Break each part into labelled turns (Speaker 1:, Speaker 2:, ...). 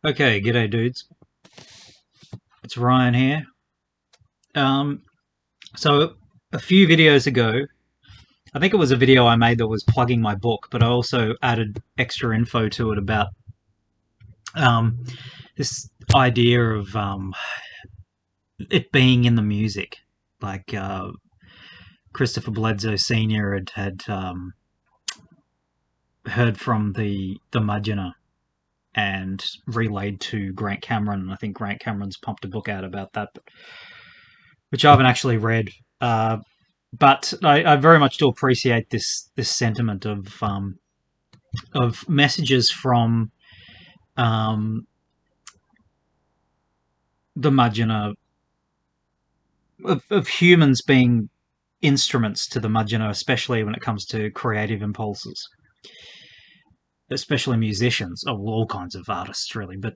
Speaker 1: Okay, g'day dudes. It's Ryan here. Um, so a few videos ago, I think it was a video I made that was plugging my book, but I also added extra info to it about um, this idea of it being in the music. Like Christopher Bledsoe Sr. had heard from the Majeena and relayed to Grant Cameron. I think Grant Cameron's pumped a book out about that, which I haven't actually read. Uh, but I very much do appreciate this sentiment of messages from um, the Majina of humans being instruments to the Majina, especially when it comes to creative impulses, especially musicians, or all kinds of artists, really. But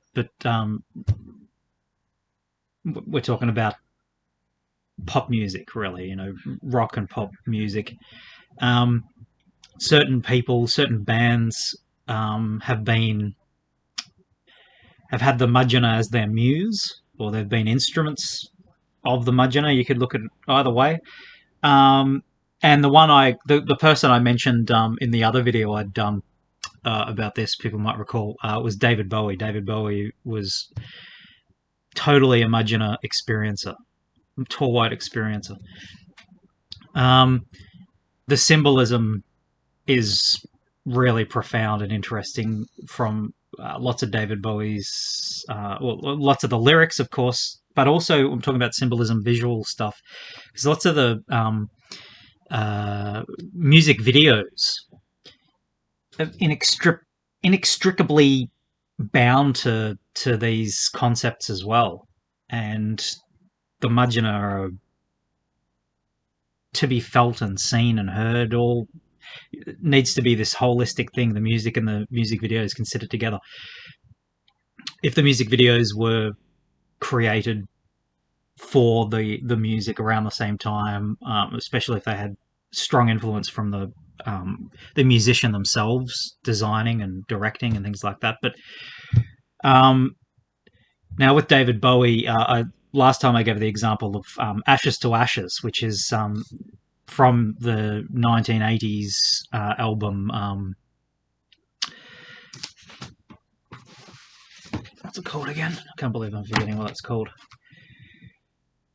Speaker 1: we're talking about pop music, really. Rock and pop music. Um, Certain people, certain bands have had the Majina as their muse, or they've been instruments of the Majina. You could look at it either way. Um, and the person I mentioned in the other video I'd done about this, people might recall, was David Bowie. David Bowie was totally a Majina experiencer, tall white experiencer. Um, the symbolism is really profound and interesting from lots of David Bowie's, lots of the lyrics, of course, but also I'm talking about symbolism, visual stuff. Because lots of the uh, music videos are inextricably bound to these concepts as well, and the Majina are to be felt and seen and heard. All needs to be this holistic thing. The music and the music videos considered together. If the music videos were created for the music around the same time, especially if they had strong influence from the musician themselves designing and directing and things like that. But um, now with David Bowie, last time I gave the example of "Ashes to Ashes," which is from the 1980s album. What's it called again? I can't believe I'm forgetting what it's called.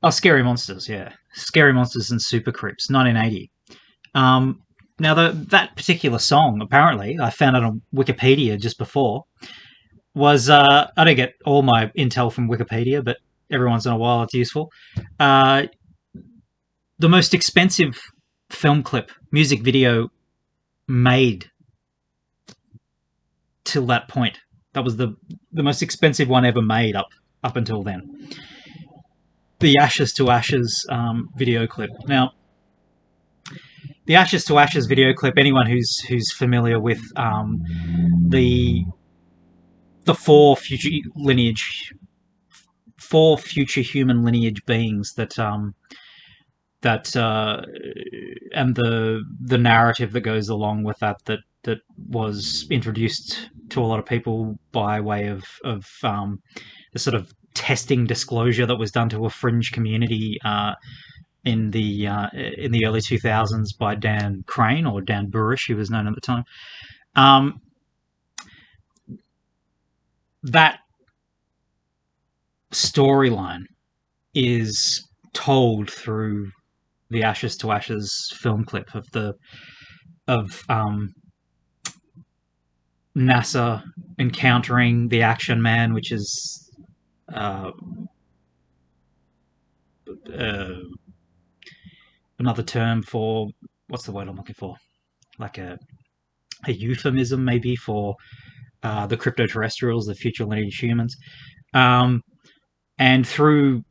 Speaker 1: Oh, Scary Monsters, yeah. Scary Monsters and Super Creeps, 1980. Now, that particular song, apparently, I found it on Wikipedia just before, was, I don't get all my intel from Wikipedia, but every once in a while it's useful. Uh, the most expensive film clip, music video made till that point. That was the most expensive one ever made up until then. The Ashes to Ashes video clip. Now, the Ashes to Ashes video clip. Anyone who's familiar with the the four future human lineage beings that and the narrative that goes along with that was introduced to a lot of people by way of the sort of testing disclosure that was done to a fringe community in the early 2000s by Dan Crane, or Dan Burish, he was known at the time. Um, that storyline is told through the Ashes to Ashes film clip of NASA encountering the Action Man, which is uh, uh, another term for, what's the word I'm looking for? Like a euphemism, maybe, for the crypto-terrestrials, the future lineage humans. Um, and through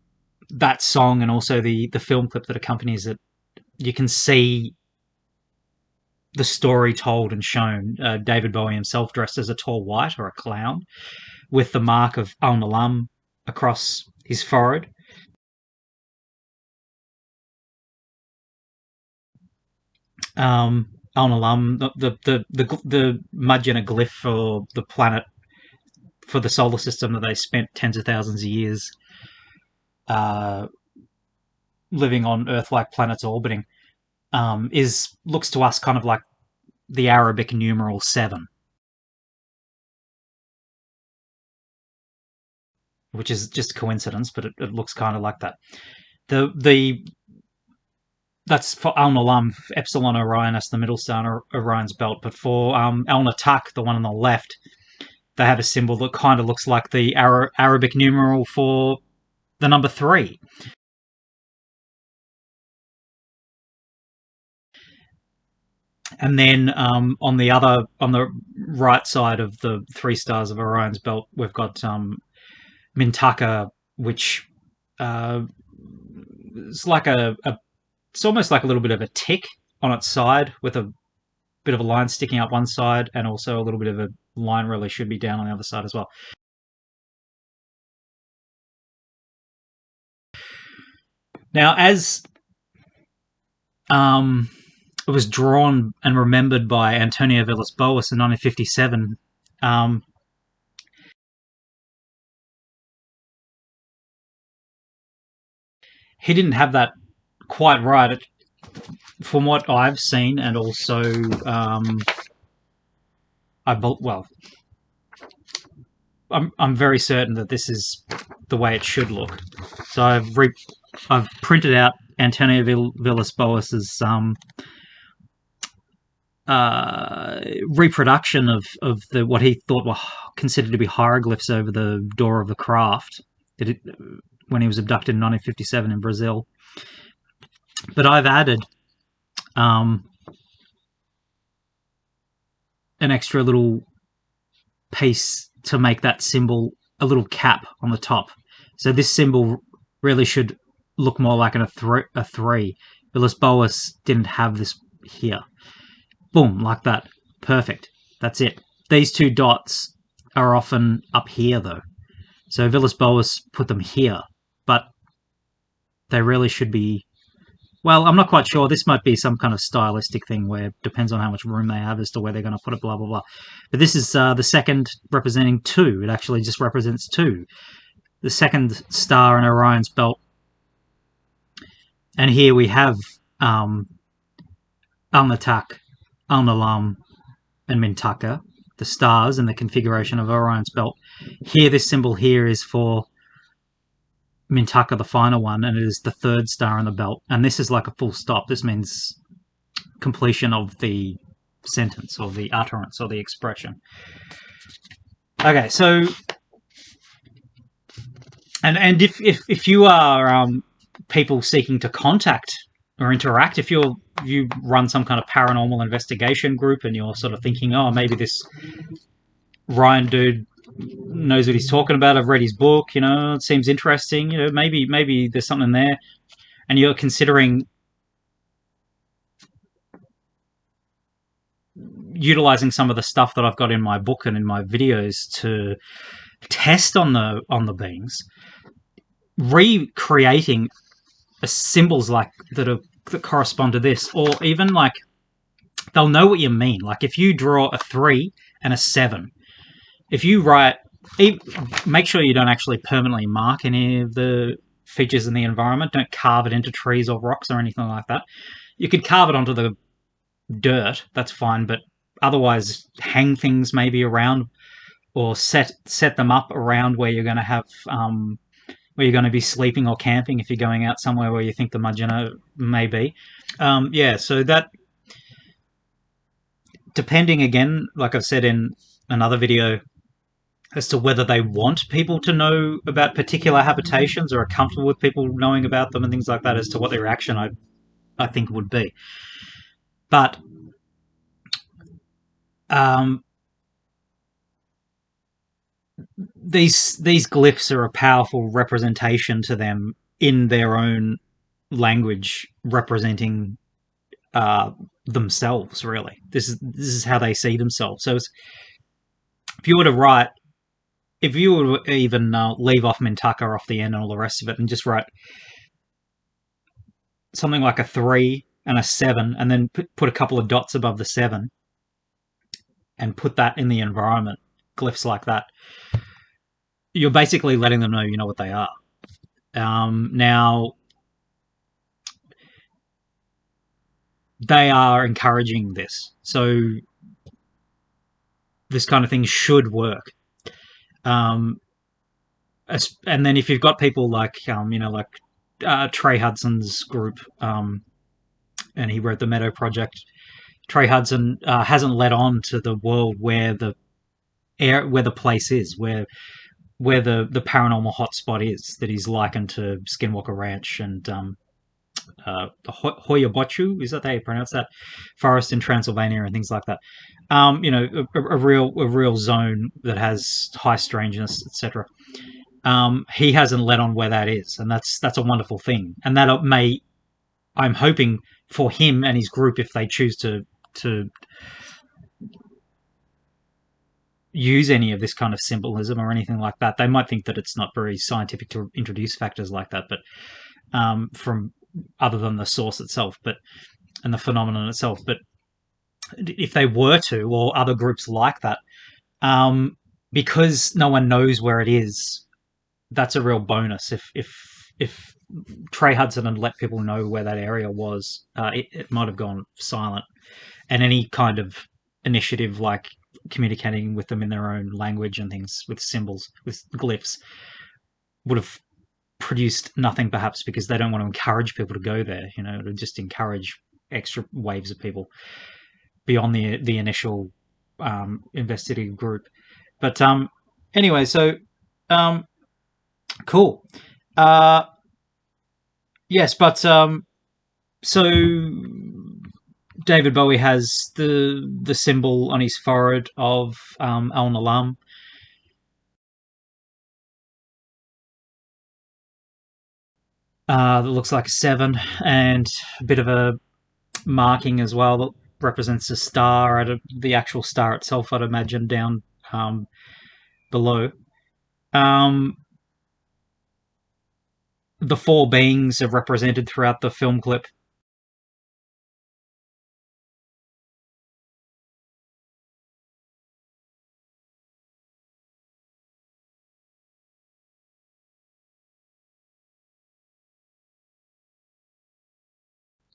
Speaker 1: that song and also the film clip that accompanies it, you can see the story told and shown. David Bowie himself dressed as a tall white or a clown with the mark of Al Nalam across his forehead. Al Nalam, the Majina glyph for the planet for the solar system that they spent tens of thousands of years living on Earth-like planets orbiting, looks to us kind of like the Arabic numeral 7, which is just a coincidence, but it looks kind of like that. That's for Al-Nalam, Epsilon Orionis, the middle star in Orion's belt. But for Al-Natak, the one on the left, they have a symbol that kind of looks like the Arabic numeral for the number 3. And then on the right side of the 3 stars of Orion's belt, we've got Mintaka, which it's like it's almost like a little bit of a tick on its side with a bit of a line sticking up one side, and also a little bit of a line really should be down on the other side as well. Now, as it was drawn and remembered by Antonio Villas-Boas in 1957, he didn't have that quite right. From what I've seen, and also I'm very certain that this is the way it should look. So I've printed out Antonio Villas-Boas's reproduction of what he thought were considered to be hieroglyphs over the door of the craft when he was abducted in 1957 in Brazil. But I've added an extra little piece to make that symbol a little cap on the top. So this symbol really should look more like a 3. Villas-Boas didn't have this here. Boom, like that. Perfect. That's it. These 2 dots are often up here, though. So Villas-Boas put them here, but they really should be... Well, I'm not quite sure. This might be some kind of stylistic thing where it depends on how much room they have as to where they're going to put it, blah, blah, blah. But this is the second representing 2. It actually just represents 2. The second star in Orion's belt. And here we have Al-Natak, Al-Nalam, and Mintaka, the stars and the configuration of Orion's belt. Here, this symbol here is for Mintaka, the final one, and it is the 3rd star in the belt. And this is like a full stop. This means completion of the sentence or the utterance or the expression. Okay, so and if you are people seeking to contact or interact, if you run some kind of paranormal investigation group and you're sort of thinking, oh, maybe this Ryan dude knows what he's talking about, I've read his book, it seems interesting, maybe there's something there, and you're considering utilizing some of the stuff that I've got in my book and in my videos to test on the beings, recreating symbols like that correspond to this, or even like they'll know what you mean. Like if you draw a 3 and a 7, if you write, make sure you don't actually permanently mark any of the features in the environment. Don't carve it into trees or rocks or anything like that. You could carve it onto the dirt, that's fine, but otherwise hang things maybe around, or set them up around where you're going to have where you're going to be sleeping or camping if you're going out somewhere where you think the Majeena may be. So that, depending, again, like I've said in another video, as to whether they want people to know about particular habitations or are comfortable with people knowing about them and things like that, as to what their reaction I think would be. But these glyphs are a powerful representation to them in their own language, representing themselves, really. This is how they see themselves. So if you were to even leave off Mintaka off the end and all the rest of it, and just write something like a 3 and a 7, and then put a couple of dots above the 7, and put that in the environment, glyphs like that, you're basically letting them know you know what they are. Now, they are encouraging this, so this kind of thing should work. Um, and then if you've got people like like Trey Hudson's group, and he wrote the Meadow Project. Trey Hudson hasn't let on to the world where the place is, where the paranormal hotspot is, that he's likened to Skinwalker Ranch and Hoyabochu, is that how you pronounce that? Forest in Transylvania and things like that. A real zone that has high strangeness, etc. He hasn't let on where that is, and that's a wonderful thing. And that I'm hoping for him and his group, if they choose to use any of this kind of symbolism or anything like that, they might think that it's not very scientific to introduce factors like that, but from other than the source itself, and the phenomenon itself. But if they were to, or other groups like that, because no one knows where it is, that's a real bonus. If Trey Hudson had let people know where that area was, it might have gone silent. And any kind of initiative like communicating with them in their own language and things, with symbols, with glyphs, would have produced nothing, perhaps because they don't want to encourage people to go there, to just encourage extra waves of people beyond the initial investigative group. But anyway, so cool. Yes, but so David Bowie has the symbol on his forehead of Al Nalam. That looks like a 7, and a bit of a marking as well that represents a star the actual star itself, I'd imagine, down below. The 4 beings are represented throughout the film clip.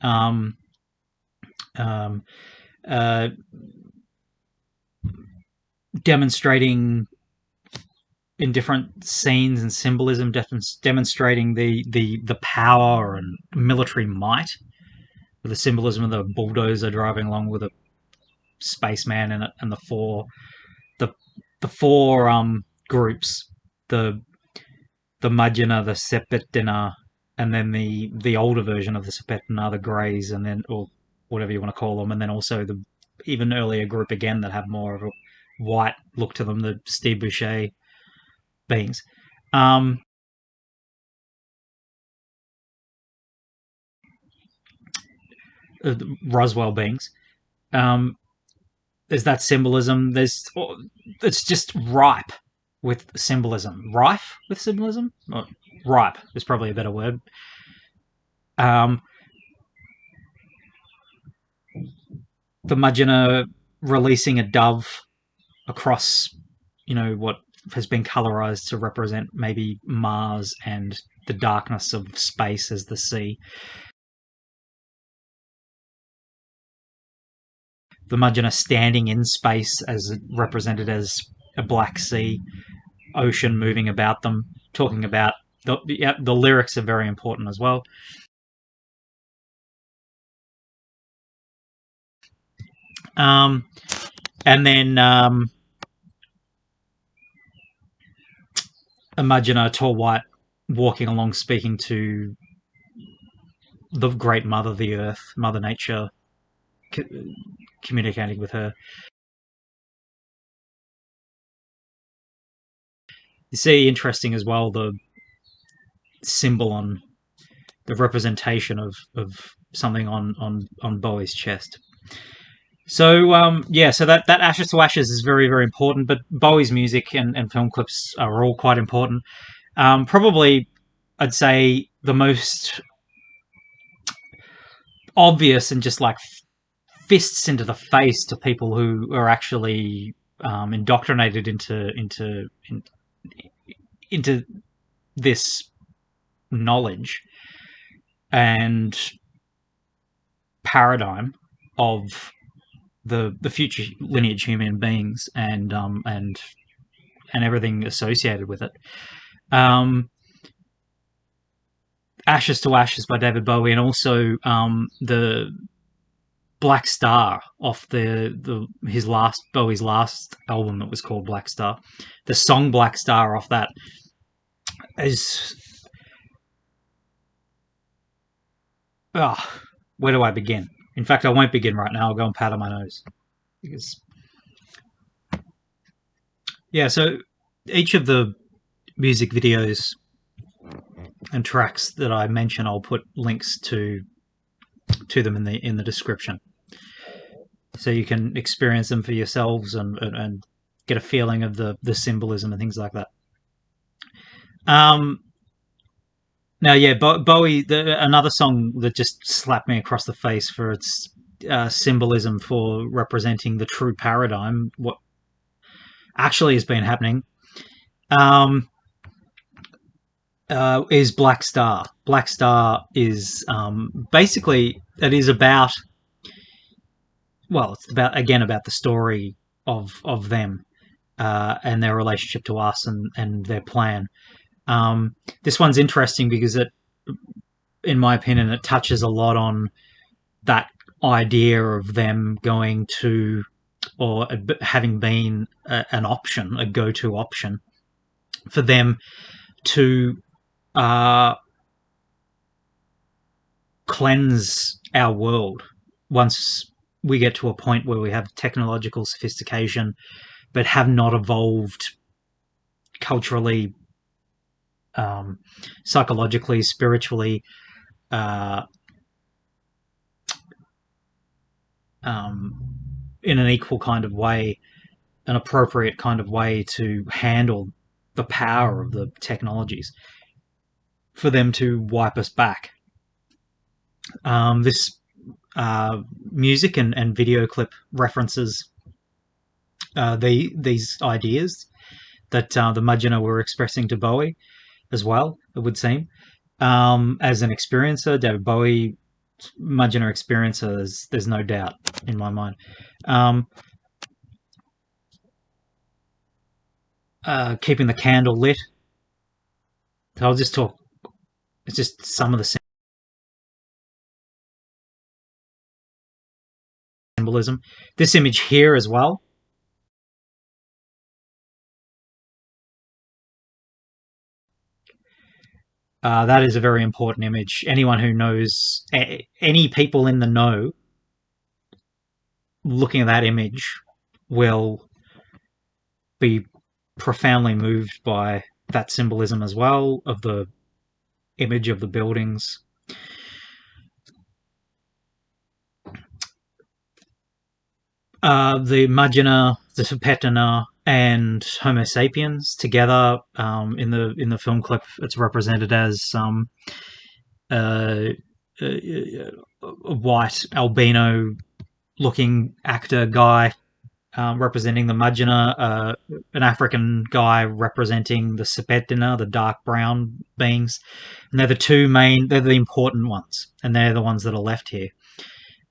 Speaker 1: Um, um, uh, Demonstrating in different scenes and symbolism, demonstrating the power and military might, with the symbolism of the bulldozer driving along with a spaceman in it, and the the 4 groups, the Majeena, the Sepetina, and then the older version of the Sepetina, the Greys, and then, or whatever you want to call them, and then also the even earlier group again that have more of a white look to them, the Steve Boucher beings. Roswell beings. There's that symbolism. It's just ripe with symbolism. Rife with symbolism? Or ripe is probably a better word. The Majeena releasing a dove across, what has been colorized to represent maybe Mars and the darkness of space as the sea. The Majeena standing in space as represented as a black sea, ocean moving about them, talking about the lyrics are very important as well. And then imagine a tall white walking along, speaking to the great mother, the earth, Mother Nature, communicating with her. You see, interesting as well, the symbol on the representation of something on Bowie's chest. So so that Ashes to Ashes is very, very important, but Bowie's music and film clips are all quite important. Probably, I'd say the most obvious and just like fists into the face to people who are actually indoctrinated into this knowledge and paradigm of the future lineage human beings and everything associated with it. Ashes to Ashes by David Bowie, and also the Black Star off Bowie's last album that was called Black Star. The song Black Star off that is where do I begin? In fact, I won't begin right now. I'll go and pat on my nose. Because so each of the music videos and tracks that I mention, I'll put links to them in the description, so you can experience them for yourselves and get a feeling of the symbolism and things like that. Now, Bowie, another song that just slapped me across the face for its symbolism for representing the true paradigm, what actually has been happening, is Black Star. Black Star is basically, it is about, well, it's about the story of them and their relationship to us and their plan. This one's interesting because it, in my opinion, it touches a lot on that idea of them going to, or having been an option, a go-to option for them to cleanse our world once we get to a point where we have technological sophistication but have not evolved culturally, psychologically, spiritually, in an equal kind of way, an appropriate kind of way to handle the power of the technologies, for them to wipe us back. This music and video clip references these ideas that the Majeena were expressing to Bowie as well, it would seem. As an experiencer, David Bowie, Majeena experiencer, there's no doubt in my mind. Keeping the candle lit. So I'll just talk. It's just some of the symbolism. This image here as well. That is a very important image. Anyone who knows, any people in the know, looking at that image will be profoundly moved by that symbolism as well, of the image of the buildings. The Majeena, the Tibetan, and Homo sapiens together, in the film clip, it's represented as a white albino looking actor guy representing the Majeena, an African guy representing the Tibetan, the dark brown beings, and they're the important ones, and they're the ones that are left here.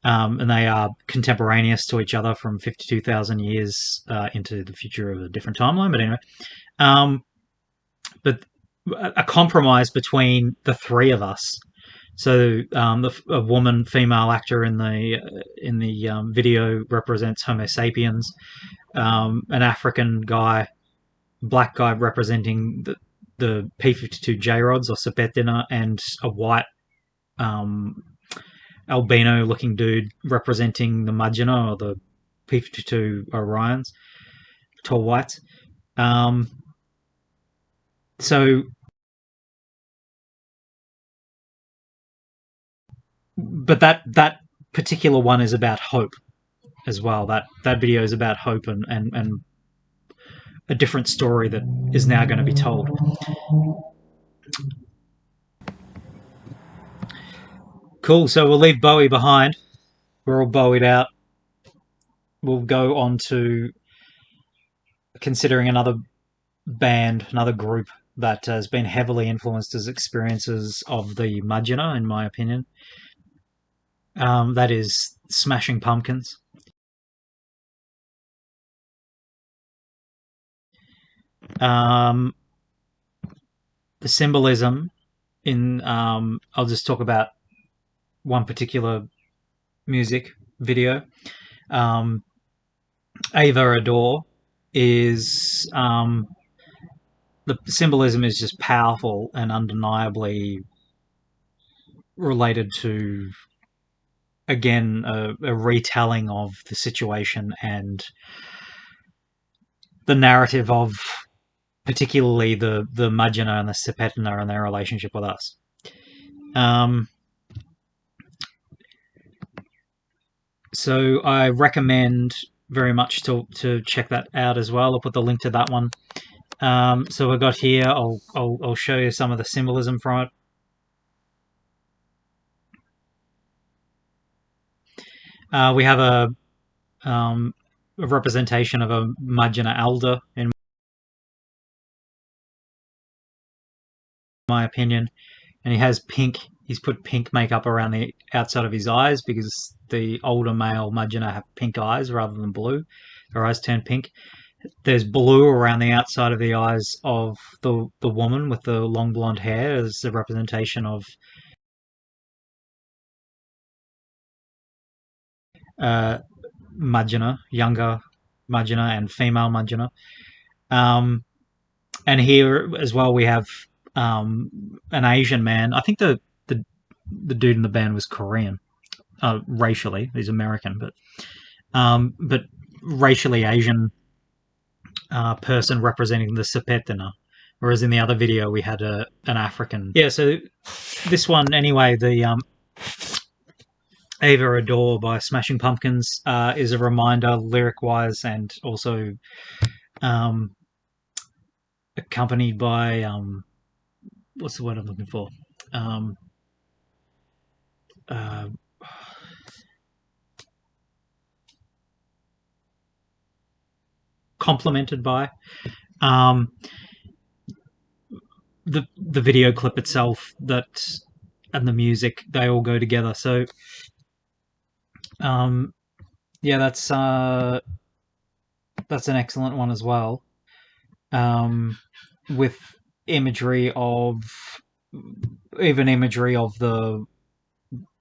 Speaker 1: And they are contemporaneous to each other from 52,000 years into the future of a different timeline. But anyway, but a compromise between the three of us. So a woman, female actor in the video represents Homo sapiens. An African guy, black guy, representing the P52J rods or Sabetina, and a white albino looking dude representing the Majeena or the P52 Orions, tall whites. But that particular one is about hope as well. That video is about hope and a different story that is now going to be told. Cool, so we'll leave Bowie behind. We're all Bowied out. We'll go on to considering another band, another group that has been heavily influenced as experiences of the Majeena, in my opinion. That is Smashing Pumpkins. Um, the symbolism in I'll just talk about one particular music video. Um, Ava Adore is the symbolism is just powerful and undeniably related to, again, a retelling of the situation and the narrative of particularly the Majeena and the Sepetna and their relationship with us. Um, so I recommend very much to check that out as well. I'll put the link to that one. So we got here. I'll show you some of the symbolism from it. We have a representation of a Majeena elder, in my opinion, and he has pink. He's put pink makeup around the outside of his eyes because the older male Majeena have pink eyes rather than blue. Their eyes turn pink. There's blue around the outside of the eyes of the woman with the long blonde hair as a representation of uh, Majeena, younger Majeena and female Majeena. Um, and here as well we have an Asian man. I think the dude in the band was Korean, racially. He's American, but racially Asian person representing the Sepetana. Whereas in the other video we had an African. Yeah, so this one anyway, the Ava Adore by Smashing Pumpkins is a reminder, lyric-wise, and also um, accompanied by what's the word I'm looking for? Um, uh, Complemented by um, the video clip itself that and the music, they all go together. So um, yeah, that's an excellent one as well. With imagery of even imagery of the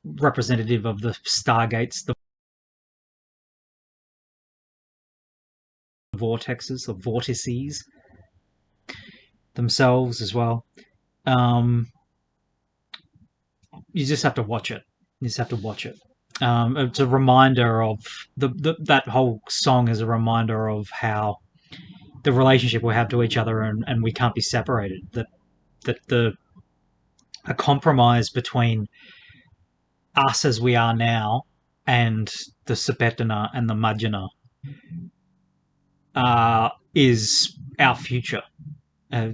Speaker 1: representative of the stargates, the vortexes, the vortices themselves as well. Um, you just have to watch it. You just have to watch it. It's a reminder of that whole song is a reminder of how the relationship we have to each other, and we can't be separated. That the a compromise between us as we are now and the Sepetana and the Majeena is our future. Uh,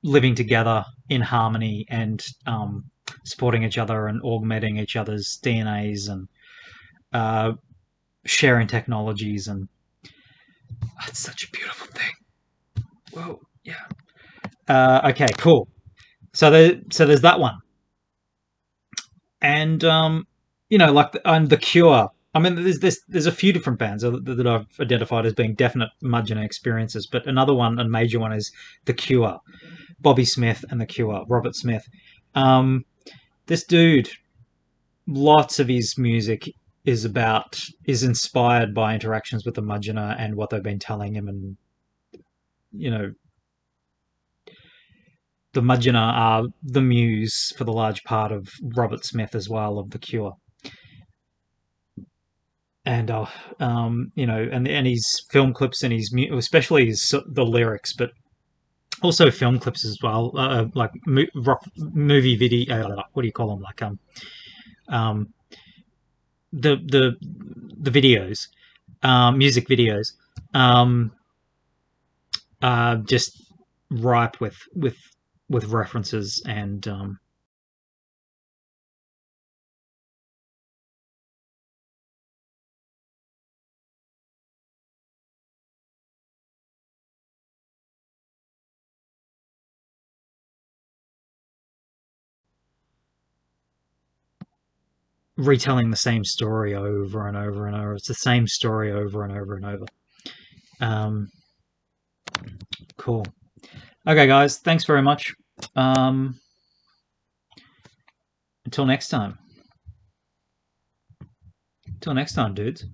Speaker 1: Living together in harmony and supporting each other and augmenting each other's DNAs and uh, sharing technologies, and that's such a beautiful thing. Whoa, yeah. Okay, cool. So there's that one, and like the Cure. I mean, there's a few different bands that I've identified as being definite Majeena experiences, but another one, a major one, is the Cure. Bobby Smith and the Cure, Robert Smith. Um, this dude, lots of his music is inspired by interactions with the Majeena and what they've been telling him, and you know the Majeena are the muse for the large part of Robert Smith as well, of the Cure. And and his film clips and especially the lyrics, but also film clips as well, like movie video. What do you call them? Like um, the videos, music videos, um, just ripe with references and retelling the same story over and over and over. It's the same story over and over and over. Cool. Okay, guys, thanks very much. Until next time. Until next time, dudes.